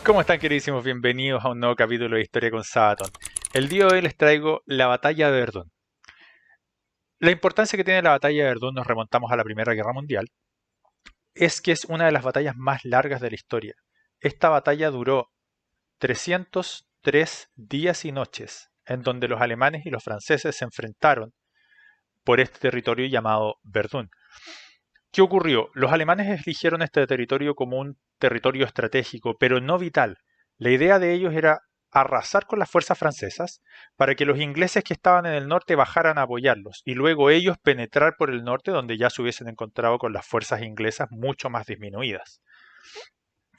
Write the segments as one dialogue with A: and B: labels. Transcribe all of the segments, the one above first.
A: ¿Cómo están, queridísimos? Bienvenidos a un nuevo capítulo de Historia con Sabaton. El día de hoy les traigo la batalla de Verdún. La importancia que tiene la batalla de Verdún, nos remontamos a la Primera Guerra Mundial, es que es una de las batallas más largas de la historia. Esta batalla duró 303 días y noches, en donde los alemanes y los franceses se enfrentaron por este territorio llamado Verdún. ¿Qué ocurrió? Los alemanes eligieron este territorio como un territorio estratégico, pero no vital. La idea de ellos era arrasar con las fuerzas francesas para que los ingleses que estaban en el norte bajaran a apoyarlos y luego ellos penetrar por el norte donde ya se hubiesen encontrado con las fuerzas inglesas mucho más disminuidas.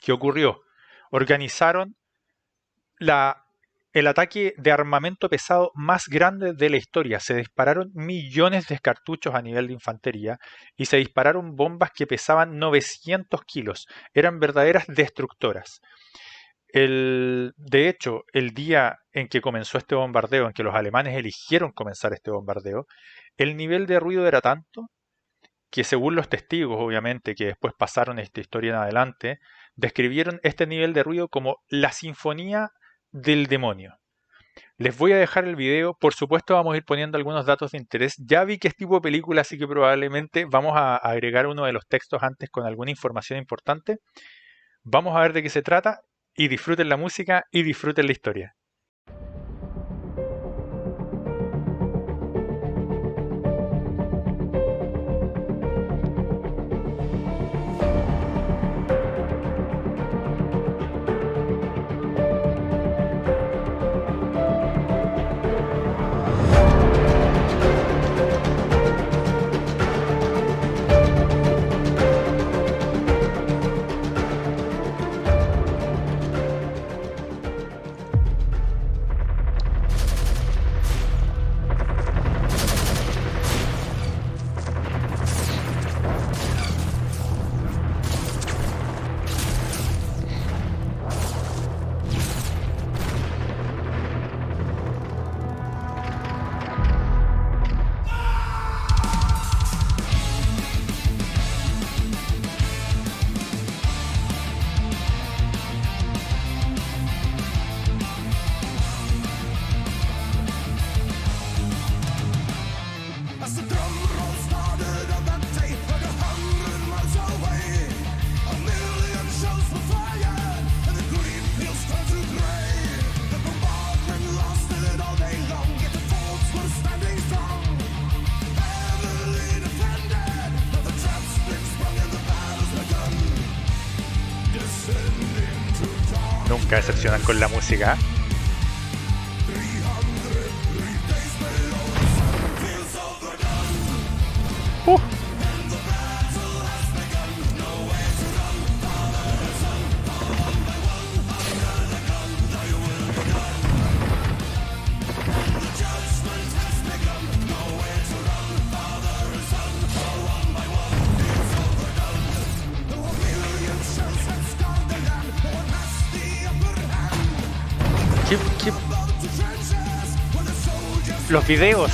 A: ¿Qué ocurrió? Organizaron el ataque de armamento pesado más grande de la historia. Se dispararon millones de cartuchos a nivel de infantería y se dispararon bombas que pesaban 900 kilos. Eran verdaderas destructoras. De hecho, el día en que comenzó este bombardeo, en que los alemanes eligieron comenzar este bombardeo, el nivel de ruido era tanto que, según los testigos, obviamente, que después pasaron esta historia en adelante, describieron este nivel de ruido como la sinfonía del demonio. Les voy a dejar el video, por supuesto vamos a ir poniendo algunos datos de interés. Ya vi que es tipo película, así que probablemente vamos a agregar uno de los textos antes con alguna información importante. Vamos a ver de qué se trata y disfruten la música y disfruten la historia. Nunca decepcionan con la música. Uh. ¿Qué? Los videos,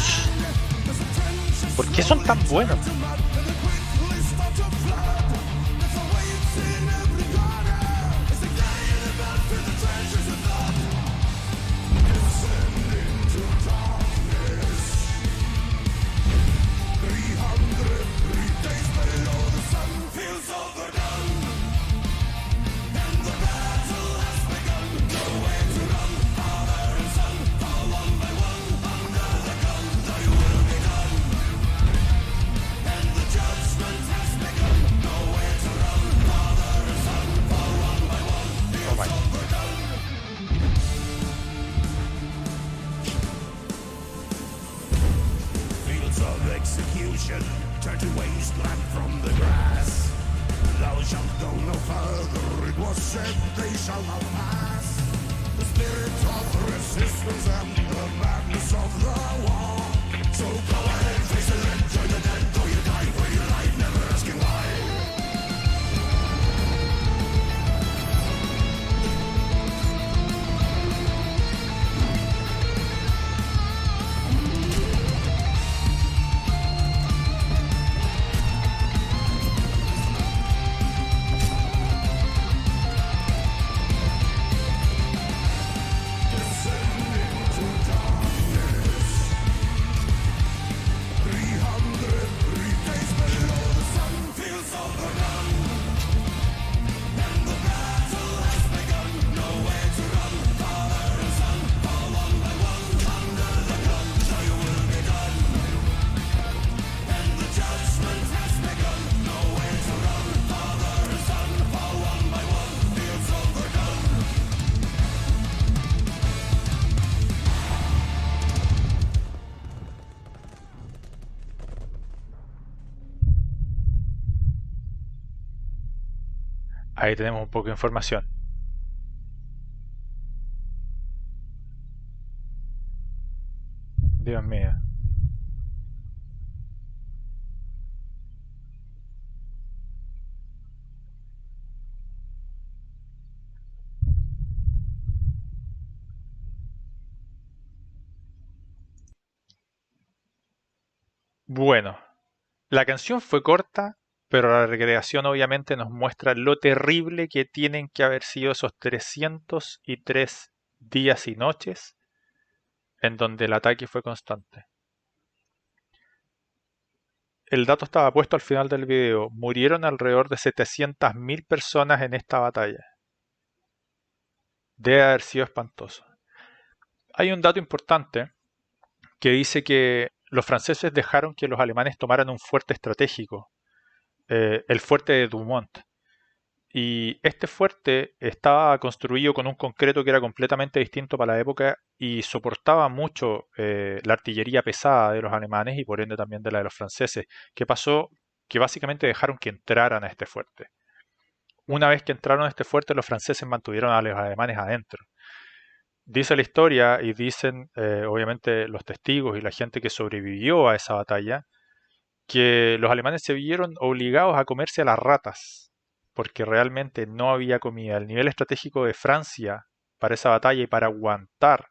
A: ¿por qué son tan buenos?
B: Turn to wasteland from the grass. Thou shalt go no further, it was said they shall not pass. The spirit of resistance and the madness of the war. So go ahead, face it and join the dead, though you die for your life, never asking why.
A: Ahí tenemos un poco de información. Dios mío. Bueno, la canción fue corta, pero la recreación obviamente nos muestra lo terrible que tienen que haber sido esos 303 días y noches en donde el ataque fue constante. El dato estaba puesto al final del video. Murieron alrededor de 700.000 personas en esta batalla. Debe haber sido espantoso. Hay un dato importante que dice que los franceses dejaron que los alemanes tomaran un fuerte estratégico, el fuerte de Dumont. Y este fuerte estaba construido con un concreto que era completamente distinto para la época y soportaba mucho la artillería pesada de los alemanes y por ende también de la de los franceses. ¿Qué pasó? Que básicamente dejaron que entraran a este fuerte. Una vez que entraron a este fuerte, los franceses mantuvieron a los alemanes adentro. Dice la historia y dicen obviamente los testigos y la gente que sobrevivió a esa batalla que los alemanes se vieron obligados a comerse a las ratas porque realmente no había comida. El nivel estratégico de Francia para esa batalla y para aguantar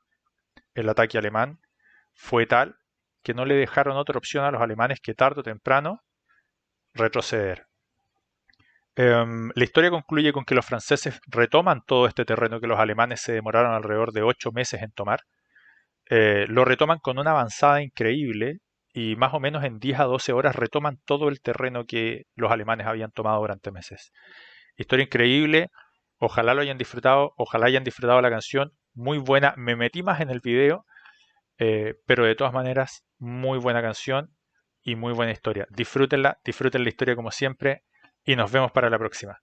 A: el ataque alemán fue tal que no le dejaron otra opción a los alemanes que tarde o temprano retroceder. La historia concluye con que los franceses retoman todo este terreno que los alemanes se demoraron alrededor de 8 meses en tomar. Lo retoman con una avanzada increíble y más o menos en 10 a 12 horas retoman todo el terreno que los alemanes habían tomado durante meses. Historia increíble, ojalá lo hayan disfrutado, ojalá hayan disfrutado la canción, muy buena, me metí más en el video, pero de todas maneras, muy buena canción y muy buena historia. Disfrútenla, disfruten la historia como siempre y nos vemos para la próxima.